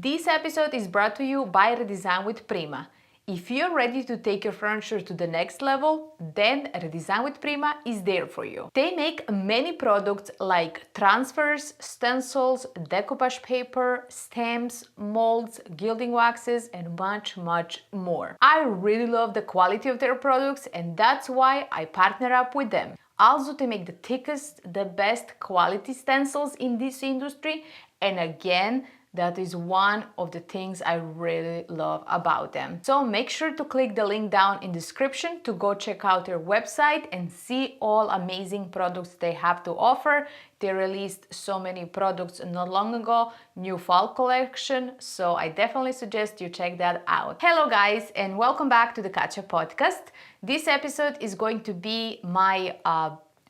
This episode is brought to you by Redesign with Prima. If you're ready to take your furniture to the next level, then Redesign with Prima is there for you. They make many products like transfers, stencils, decoupage paper, stamps, molds, gilding waxes, and much more. I really love the quality of their products, and that's why I partner up with them. Also, they make the thickest, the best quality stencils in this industry, and again, that is one of the things I really love about them. So make sure to click the link down in the description to go check out their website and see all amazing products they have to offer. They released so many products not long ago, new fall collection, so I definitely suggest you check that out. Hello guys, and welcome back to the Kacha podcast. This episode is going to be my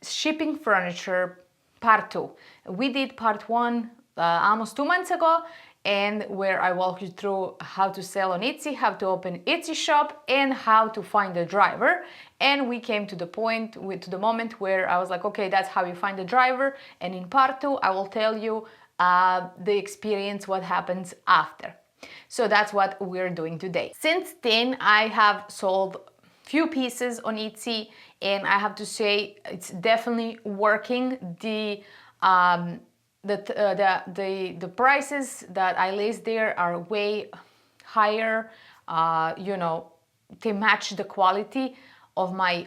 shipping furniture part 2. We did part 1 almost 2 months ago, and where I walk you through how to sell on Etsy, how to open Etsy shop, and how to find a driver. And we came to the moment where I was like, okay, that's how you find a driver. And in part 2, I will tell you the experience, what happens after. So that's what we're doing today. Since then, I have sold few pieces on Etsy, and I have to say it's definitely working. The prices that I list there are way higher. They match the quality of my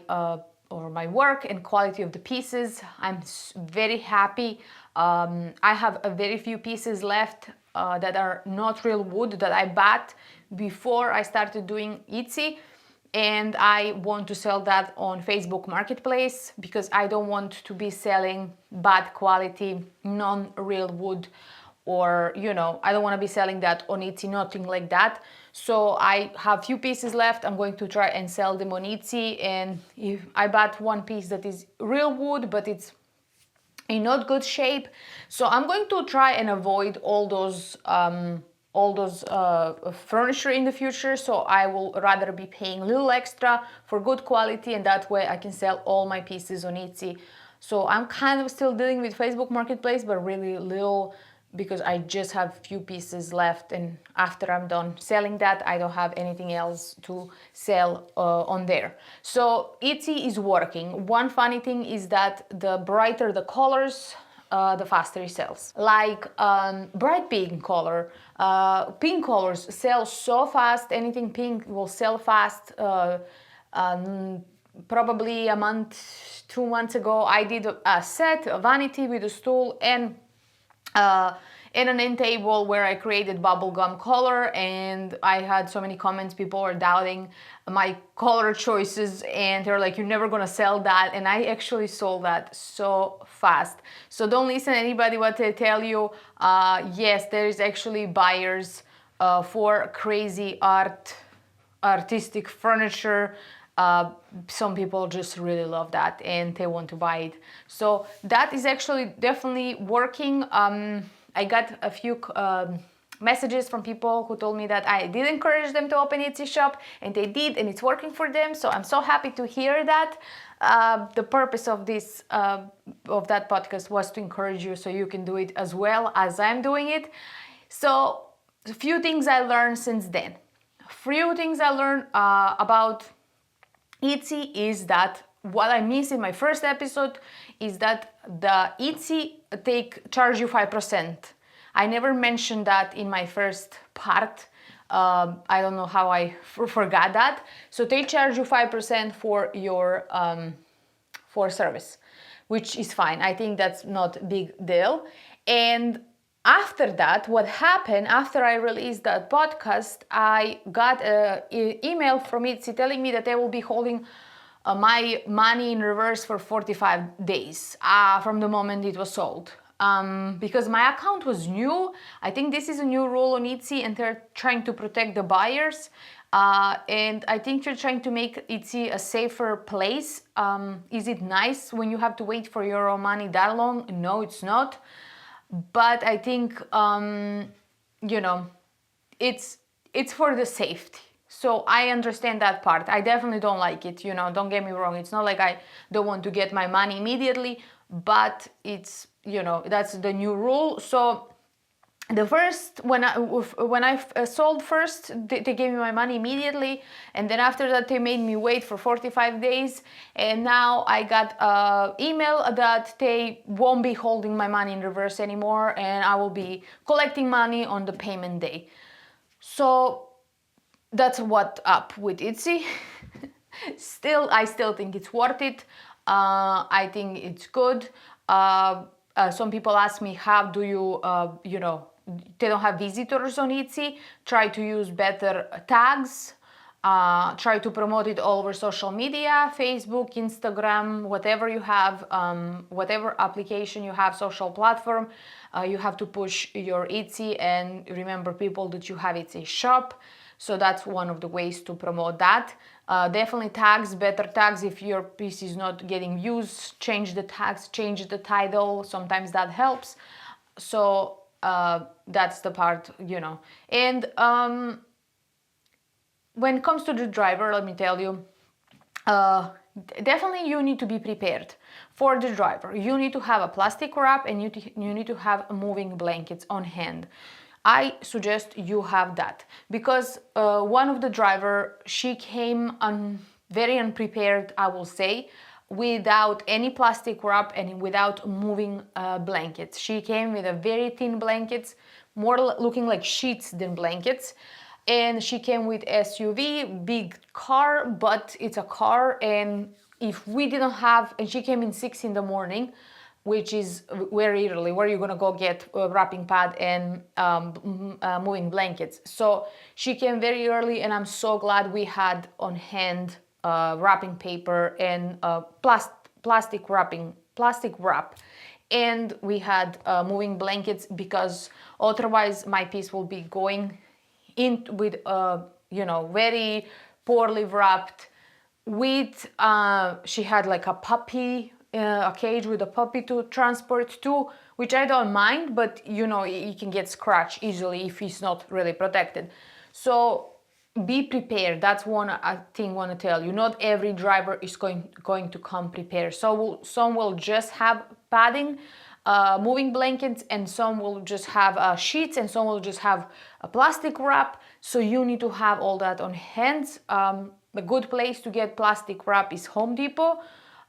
work and quality of the pieces. I'm very happy. I have a very few pieces left that are not real wood that I bought before I started doing Etsy. And I want to sell that on Facebook Marketplace because I don't want to be selling bad quality, non-real wood, or I don't want to be selling that on Etsy, nothing like that. So I have few pieces left. I'm going to try and sell them on Etsy. And if I bought one piece that is real wood, but it's in not good shape, so I'm going to try and avoid all those furniture in the future. So I will rather be paying a little extra for good quality, and that way I can sell all my pieces on Etsy. So I'm kind of still dealing with Facebook Marketplace, but really little, because I just have few pieces left, and after I'm done selling that, I don't have anything else to sell on there. So Etsy is working. One funny thing is that the brighter the colors, the faster it sells. Like bright pink color, pink colors sell so fast. Anything pink will sell fast. Probably a month, 2 months ago, I did a set, a vanity with a stool and an end table where I created bubblegum color, and I had so many comments. People were doubting my color choices, and they're like, you're never gonna sell that. And I actually sold that so fast. So don't listen to anybody what they tell you. Yes, there is actually buyers for crazy artistic furniture. Some people just really love that and they want to buy it. So that is actually definitely working. I got a few messages from people who told me that I did encourage them to open Etsy shop, and they did, and it's working for them. So I'm so happy to hear that. The purpose of this of that podcast was to encourage you so you can do it as well as I'm doing it. So a few things I learned since then. Few things I learned about Etsy is that what I missed in my first episode is that the Etsy charge you 5%. I never mentioned that in my first part. I don't know how I forgot that. So they charge you 5% for your for service, which is fine. I think that's not a big deal. And after that, what happened after I released that podcast, I got an email from Etsy telling me that they will be holding my money in reverse for 45 days from the moment it was sold. Because my account was new. I think this is a new rule on Etsy, and they're trying to protect the buyers. And I think they're trying to make Etsy a safer place. Is it nice when you have to wait for your own money that long? No, it's not. But I think, it's for the safety. So I understand that part. I definitely don't like it, don't get me wrong. It's not like I don't want to get my money immediately, but it's, that's the new rule. So the first, when I sold first, they gave me my money immediately, and then after that they made me wait for 45 days, and now I got an email that they won't be holding my money in reverse anymore, and I will be collecting money on the payment day. So that's what up with Etsy. I still think it's worth it. I think it's good. Some people ask me, how do you, they don't have visitors on Etsy. Try to use better tags. Try to promote it all over social media, Facebook, Instagram, whatever you have, whatever application you have, social platform. You have to push your Etsy and remember people that you have Etsy shop. So that's one of the ways to promote that. Definitely tags, better tags. If your piece is not getting views, change the tags, change the title. Sometimes that helps. So that's the part, And when it comes to the driver, let me tell you, definitely you need to be prepared for the driver. You need to have a plastic wrap, and you need to have moving blankets on hand. I suggest you have that, because one of the driver, she came very unprepared, I will say, without any plastic wrap and without moving blankets. She came with a very thin blankets, more looking like sheets than blankets. And she came with SUV, big car, but it's a car, and if we didn't have, and she came in 6 in the morning, which is very early, where you're gonna go get a wrapping pad and moving blankets. So she came very early, and I'm so glad we had on hand wrapping paper and plastic wrap, and we had moving blankets, because otherwise my piece will be going in with very poorly wrapped. With she had like a puppy, a cage with a puppy to transport to, which I don't mind, but you can get scratched easily if he's not really protected. So be prepared. That's one thing I want to tell you. Not every driver is going to come prepared. So some will just have padding, moving blankets, and some will just have sheets, and some will just have a plastic wrap. So you need to have all that on hand. A good place to get plastic wrap is Home Depot.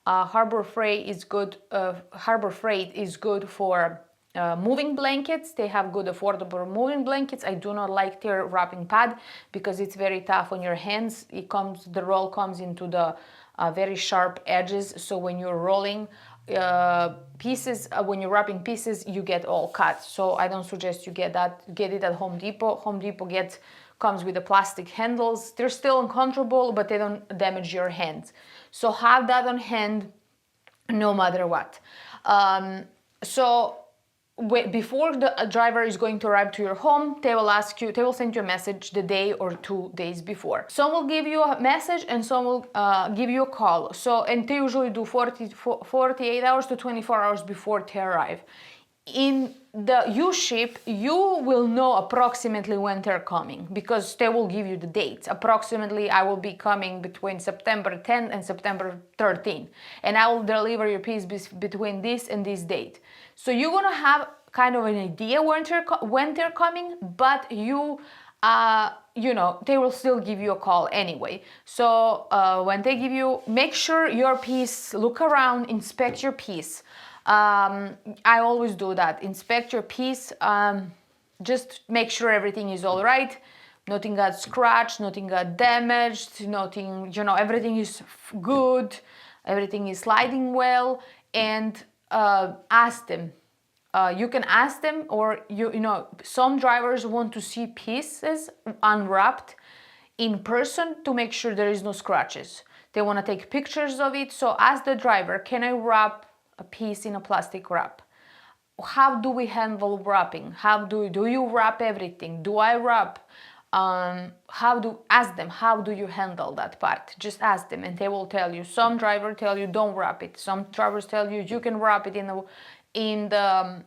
Harbor Freight is good. Harbor Freight is good for moving blankets. They have good affordable moving blankets. I do not like their wrapping pad because it's very tough on your hands. The roll comes into the very sharp edges. So when you're rolling pieces, when you're wrapping pieces, you get all cut. So I don't suggest you get that. Get it at Home Depot. Home Depot comes with the plastic handles. They're still uncomfortable, but they don't damage your hands. So have that on hand no matter what. Before the driver is going to arrive to your home, they will send you a message the day or 2 days before. Some will give you a message and some will give you a call. And they usually do 48 hours to 24 hours before they arrive. In the Uship, you will know approximately when they're coming, because they will give you the dates. Approximately, I will be coming between September 10th and September 13th, and I will deliver your piece between this and this date. So you're gonna have kind of an idea when they're coming, but they will still give you a call anyway. So when they give you, make sure your piece, look around, inspect your piece. I always do that. Inspect your piece. Just make sure everything is all right. Nothing got scratched, nothing got damaged, nothing, everything is good, everything is sliding well, and ask them. You can ask them, or some drivers want to see pieces unwrapped in person to make sure there is no scratches. They want to take pictures of it. So ask the driver, can I wrap a piece in a plastic wrap? How do we handle wrapping? Do you wrap everything? Do I wrap? Ask them, how do you handle that part? Just ask them and they will tell you. Some drivers tell you don't wrap it. Some drivers tell you you can wrap it in the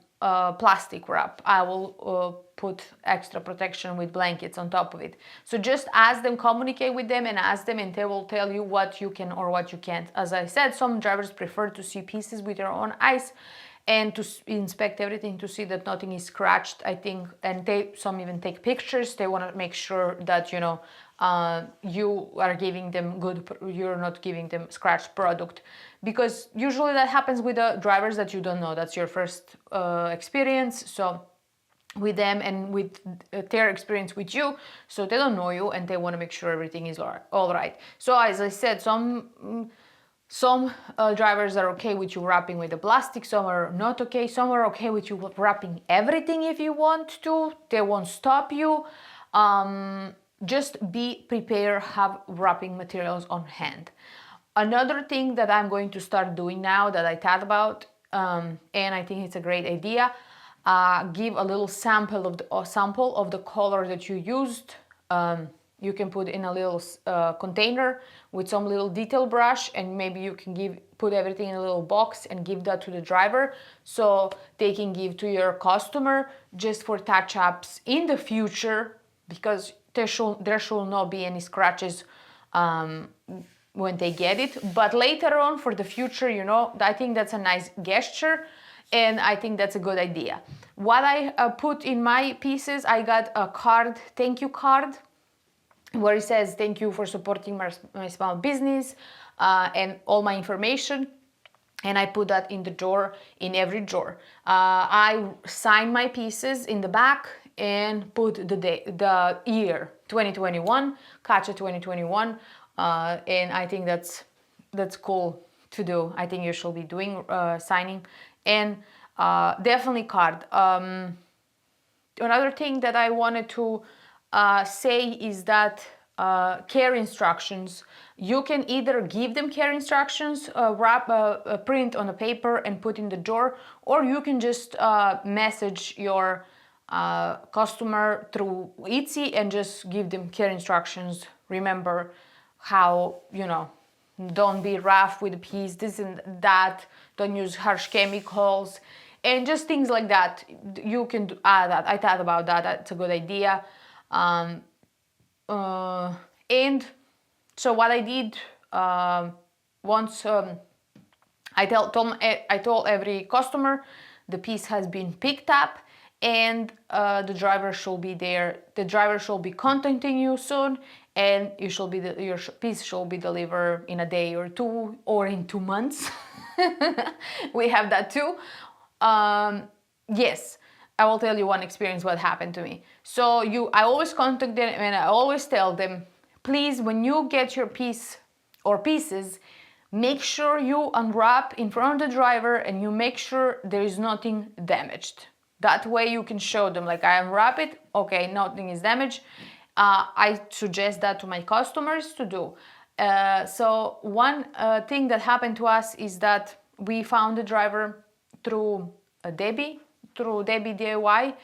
plastic wrap. I will put extra protection with blankets on top of it. So just ask them, communicate with them and ask them, and they will tell you what you can or what you can't. As I said, some drivers prefer to see pieces with their own eyes, and to inspect everything to see that nothing is scratched, I think. And some even take pictures. They want to make sure that, you know, you are giving them you're not giving them scratched product, because usually that happens with the drivers that you don't know. That's your first experience. So with them and with their experience with you, so they don't know you and they want to make sure everything is all right. So as I said, some drivers are okay with you wrapping with the plastic, some are not okay, some are okay with you wrapping everything if you want to. They won't stop you. Just be prepared, have wrapping materials on hand. Another thing that I'm going to start doing now that I thought about, and I think it's a great idea, give a little sample of the color that you used. You can put in a little container with some little detail brush, and maybe you can put everything in a little box and give that to the driver, so they can give to your customer just for touch-ups in the future, because there should not be any scratches when they get it. But later on, for the future, you know, I think that's a nice gesture, and I think that's a good idea. What I put in my pieces, I got a card, thank you card, where it says thank you for supporting my small business, and all my information. And I put that in the drawer, in every drawer. I sign my pieces in the back and put the year 2021, Kacha 2021, and I think that's cool to do. I think you should be doing signing, and definitely card. Another thing that I wanted to say is that care instructions. You can either give them care instructions, wrap a print on a paper and put in the drawer, or you can just message your customer through Etsy and just give them care instructions. Remember how, you know, don't be rough with the piece, this and that, don't use harsh chemicals, and just things like that. You can add that. I thought about that. That's a good idea. And so what I did, once I told every customer the piece has been picked up, and the driver should be there. The driver should be contacting you soon, and your piece should be delivered in a day or two, or in 2 months. We have that too. Yes, I will tell you one experience what happened to me. So I always contact them, and I always tell them, please, when you get your piece or pieces, make sure you unwrap in front of the driver and you make sure there is nothing damaged. That way you can show them, like, I unwrap it, okay, nothing is damaged. I suggest that to my customers to do. So one thing that happened to us is that we found the driver through Debbie DIY,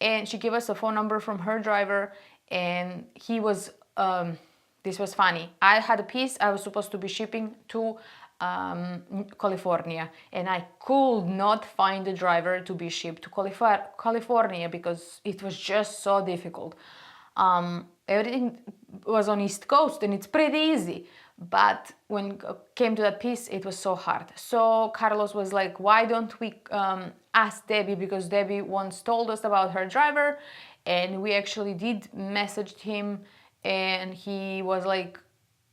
and she gave us a phone number from her driver, and he was, this was funny. I had a piece I was supposed to be shipping to California, and I could not find a driver to be shipped to California because it was just so difficult. Everything was on East Coast and it's pretty easy, but when it came to that piece, it was so hard. So Carlos was like, why don't we ask Debbie, because Debbie once told us about her driver, and we actually did message him, and he was like,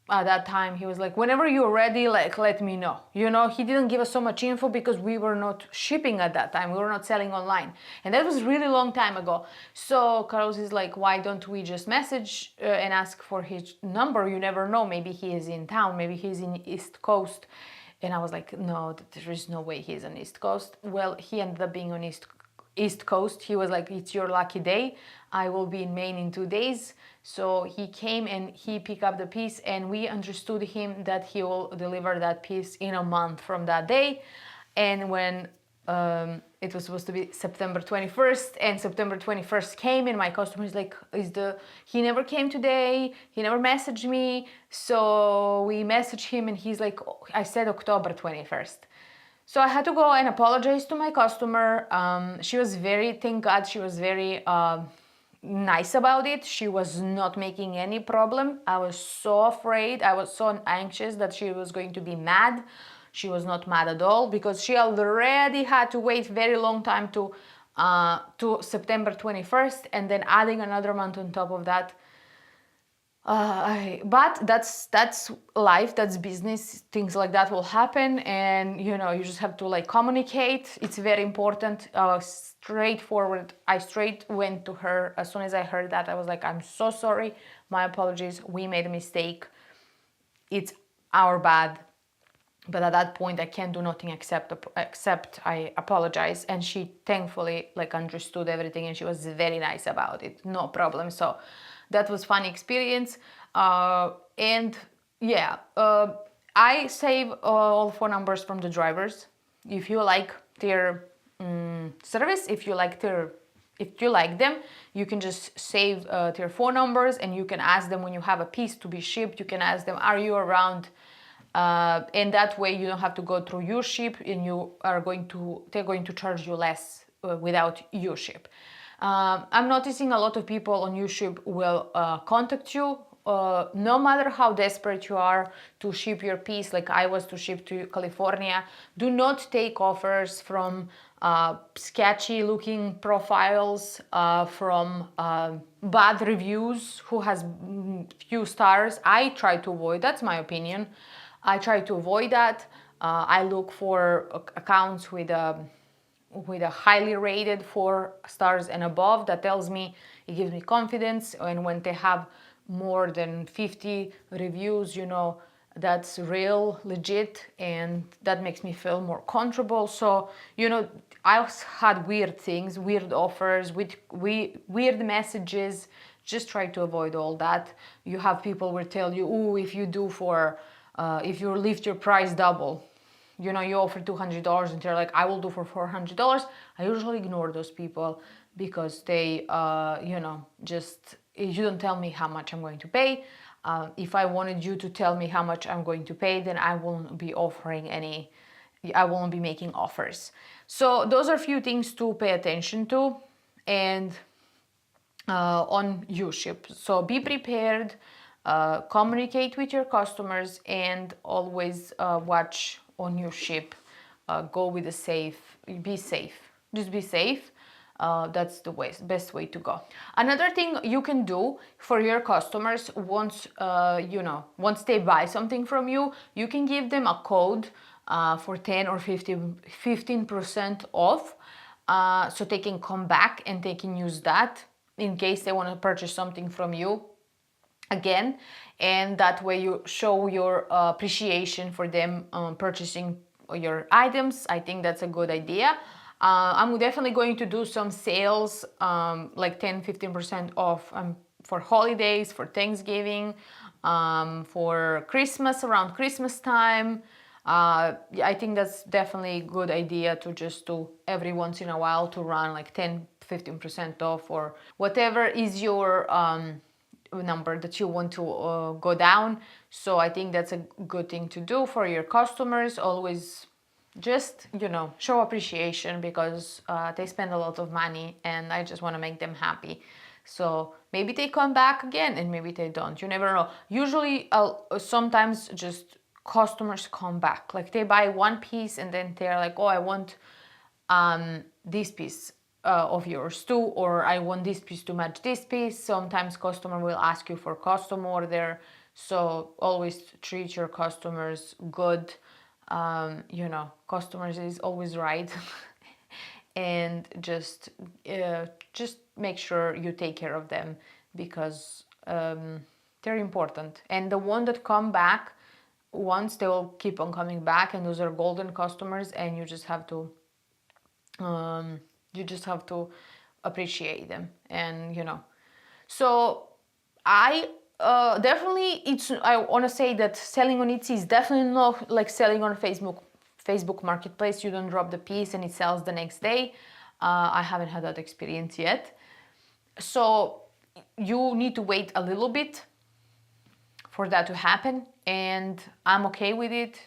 at that time, he was like, whenever you're ready, like, let me know. You know, he didn't give us so much info because we were not shipping at that time. We were not selling online. And that was really long time ago. So Carlos is like, why don't we just message and ask for his number? You never know. Maybe he is in town. Maybe he's in East Coast. And I was like, no, there is no way he's on East Coast. Well, he ended up being on East Coast. He was like, it's your lucky day. I will be in Maine in 2 days. So he came and he picked up the piece, and we understood him that he will deliver that piece in a month from that day. And when it was supposed to be September 21st, and September 21st came, and my customer is like, he never came today, he never messaged me. So we messaged him, and he's like, I said October 21st. So I had to go and apologize to my customer. She was thank God, she was very nice about it. She was not making any problem. I was so afraid. I was so anxious that she was going to be mad. She was not mad at all because she already had to wait very long time to September 21st, and then adding another month on top of that. But that's life, that's business, things like that will happen, and you know, you just have to like communicate. It's very important. Straightforward. I straight went to her as soon as I heard that. I was like, I'm so sorry, my apologies, we made a mistake, it's our bad. But at that point I can't do nothing except I apologize, and she thankfully like understood everything, and she was very nice about it, no problem. So that was funny experience. And yeah, I save all phone numbers from the drivers. If you like their service, if you like them, you can just save their phone numbers, and you can ask them when you have a piece to be shipped. You can ask them, are you around? And that way you don't have to go through Uship, and they're going to charge you less without Uship. I'm noticing a lot of people on Uship will contact you, no matter how desperate you are to ship your piece, like I was to ship to California. Do not take offers from sketchy looking profiles, from bad reviews, who has few stars. I try to avoid, that's my opinion, I try to avoid that. I look for accounts with a highly rated 4 stars and above. That tells me, it gives me confidence. And when they have more than 50 reviews, you know, that's real, legit, and that makes me feel more comfortable. So, you know, I've had weird things, weird offers, with weird messages. Just try to avoid all that. You have people will tell you, oh, if you lift your price double, you know, you offer $200 and they're like, I will do for $400. I usually ignore those people because they, you know, just, you don't tell me how much I'm going to pay. If I wanted you to tell me how much I'm going to pay, then I won't be I won't be making offers. So those are a few things to pay attention to, and on Uship. So be prepared, communicate with your customers, and always watch on Uship. Go with the safe, be safe, just be safe. That's the best way to go. Another thing you can do for your customers, once once they buy something from you, you can give them a code for 10 or 15% off, so they can come back and they can use that in case they want to purchase something from you again, and that way you show your appreciation for them purchasing your items. I think that's a good idea. I'm definitely going to do some sales, like 10-15% off for holidays, for Thanksgiving, for Christmas, around Christmas time. I think that's definitely a good idea to just do every once in a while, to run like 10-15% off, or whatever is your number that you want to go down. So I think that's a good thing to do for your customers. Always just, you know, show appreciation, because they spend a lot of money and I just want to make them happy. So maybe they come back again and maybe they don't, you never know. Usually sometimes just customers come back, like they buy one piece and then they're like, oh, I want this piece of yours too, or I want this piece to match this piece. Sometimes customer will ask you for custom order. So always treat your customers good. You know, customers is always right. And just make sure you take care of them, because they're important. And the one that come back once, they will keep on coming back, and those are golden customers, and you just have to appreciate them. And you know, so I want to say that selling on Etsy is definitely not like selling on Facebook Marketplace. You don't drop the piece and it sells the next day. I haven't had that experience yet. So you need to wait a little bit for that to happen, and I'm okay with it.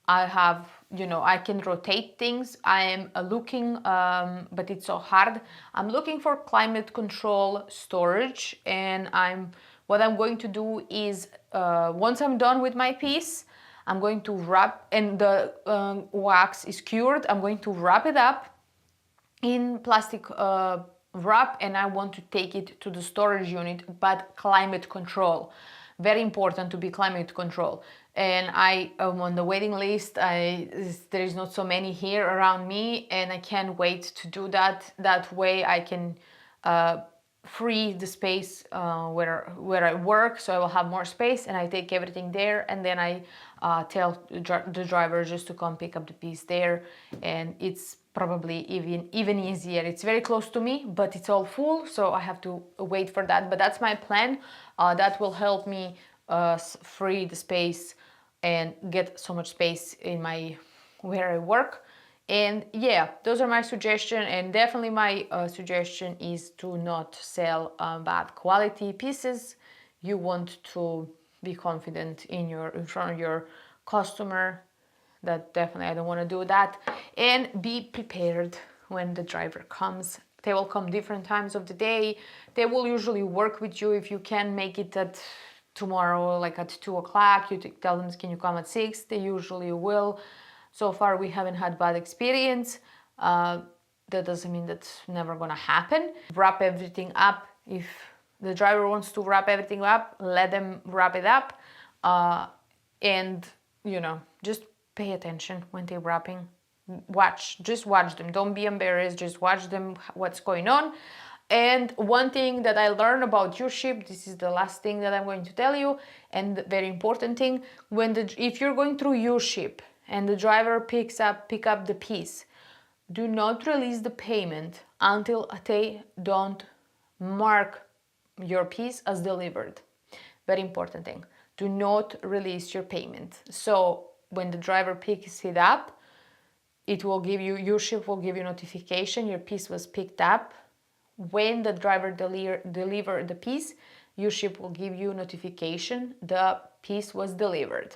I have, you know, I can rotate things. I am looking, but it's so hard. I'm looking for climate control storage, and what I'm going to do is, once I'm done with my piece, I'm going to wrap, and the wax is cured, I'm going to wrap it up in plastic wrap, and I want to take it to the storage unit, but climate control. Very important to be climate control. And I am on the waiting list. There is not so many here around me, and I can't wait to do that. That way I can free the space where I work, so I will have more space, and I take everything there, and then I tell the driver just to come pick up the piece there, and it's probably even easier. It's very close to me, but it's all full, so I have to wait for that. But that's my plan. That will help me free the space and get so much space in where I work. And yeah, those are my suggestions, and definitely my suggestion is to not sell bad quality pieces. You want to be confident in front of your customer. That definitely, I don't want to do that. And be prepared when the driver comes. They will come different times of the day. They will usually work with you. If you can make it at tomorrow, like at 2 o'clock, you tell them, can you come at 6? They usually will. So far, we haven't had bad experience. That doesn't mean that's never gonna happen. Wrap everything up. If the driver wants to wrap everything up, let them wrap it up. And, just pay attention when they're wrapping. Just watch them. Don't be embarrassed. Just watch them, what's going on. And one thing that I learned about Uship, this is the last thing that I'm going to tell you, and the very important thing, if you're going through Uship and the driver pick up the piece, do not release the payment until they don't mark your piece as delivered. Very important thing. Do not release your payment. So when the driver picks it up, Uship will give you notification your piece was picked up. When the driver deliver the piece, Uship will give you notification the piece was delivered.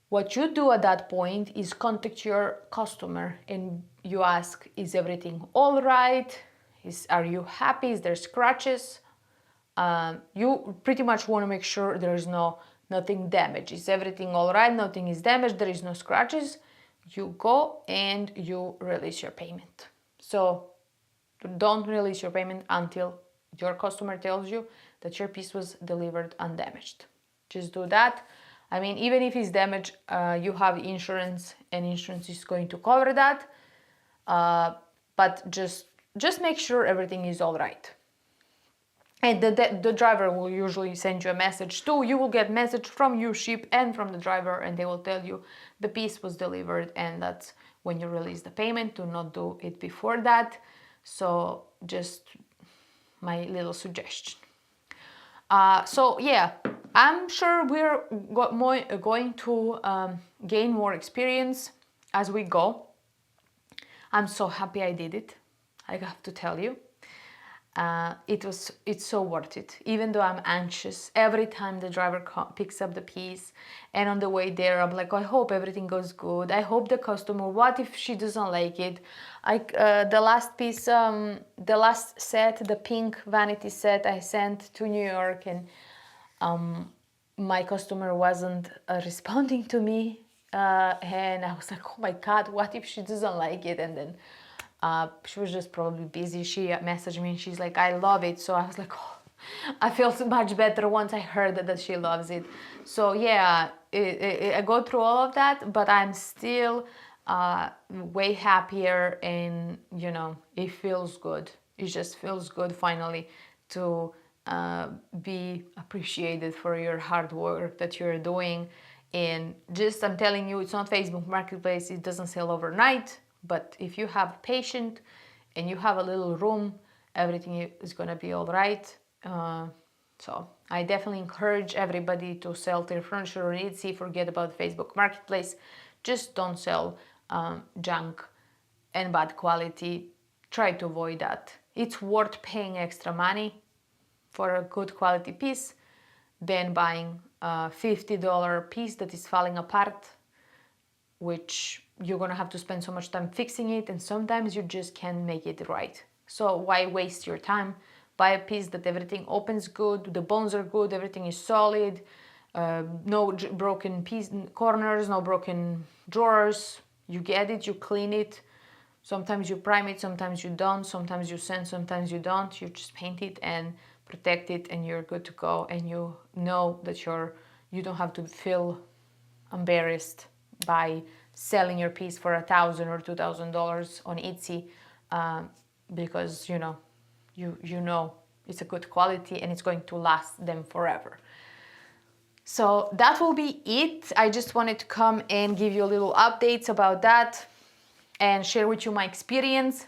What you do at that point is contact your customer and you ask, is everything all right? Are you happy? Is there scratches? You pretty much want to make sure there is nothing damaged. Is everything all right? Nothing is damaged. There is no scratches. You go and you release your payment. So don't release your payment until your customer tells you that your piece was delivered undamaged. Just do that. I mean, even if it's damaged, you have insurance, and insurance is going to cover that. But just make sure everything is all right. And the driver will usually send you a message too. You will get message from Uship and from the driver, and they will tell you the piece was delivered, and that's when you release the payment. Do not do it before that. So just my little suggestion. So yeah, I'm sure we're going to gain more experience as we go. I'm so happy I did it. I have to tell you. It's so worth it. Even though I'm anxious every time the driver picks up the piece, and on the way there I'm like, I hope everything goes good. I hope the customer, what if she doesn't like it? The last piece, the last set, the pink vanity set I sent to New York, and my customer wasn't responding to me, and I was like, oh my God, what if she doesn't like it? And then she was just probably busy. She messaged me and she's like, I love it. So I was like, oh, I feel so much better once I heard that she loves it. So yeah, I go through all of that, but I'm still way happier, and it feels good. It just feels good finally to be appreciated for your hard work that you're doing. And just, I'm telling you, it's not Facebook Marketplace. It doesn't sell overnight. But if you have patience and you have a little room, everything is going to be all right. So I definitely encourage everybody to sell their furniture on Etsy. Forget about Facebook Marketplace. Just don't sell junk and bad quality. Try to avoid that. It's worth paying extra money for a good quality piece than buying a $50 piece that is falling apart, which you're gonna have to spend so much time fixing it, and sometimes you just can't make it right. So why waste your time? Buy a piece that everything opens good, the bones are good, everything is solid, no broken corners, no broken drawers. You get it, you clean it. Sometimes you prime it, sometimes you don't. Sometimes you sand, sometimes you don't. You just paint it and protect it, and you're good to go. And you know that you don't have to feel embarrassed by selling your piece for $1,000 or $2,000 on Etsy, because you know it's a good quality and it's going to last them forever. So that will be it. I just wanted to come and give you a little updates about that and share with you my experience.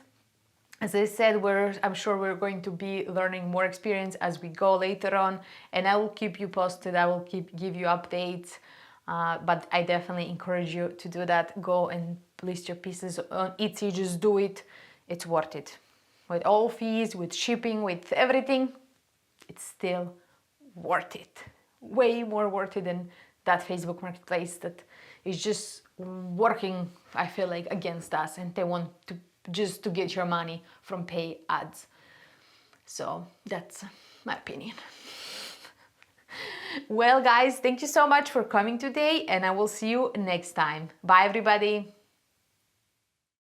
As I said, I'm sure we're going to be learning more experience as we go later on, and I will keep you posted. I will give you updates, but I definitely encourage you to do that. Go and list your pieces on Etsy. Just do it. It's worth it. With all fees, with shipping, with everything, it's still worth it. Way more worth it than that Facebook Marketplace that is just working, I feel like, against us, and they want to get your money from pay ads. So that's my opinion. Well, guys, thank you so much for coming today, and I will see you next time. Bye, everybody.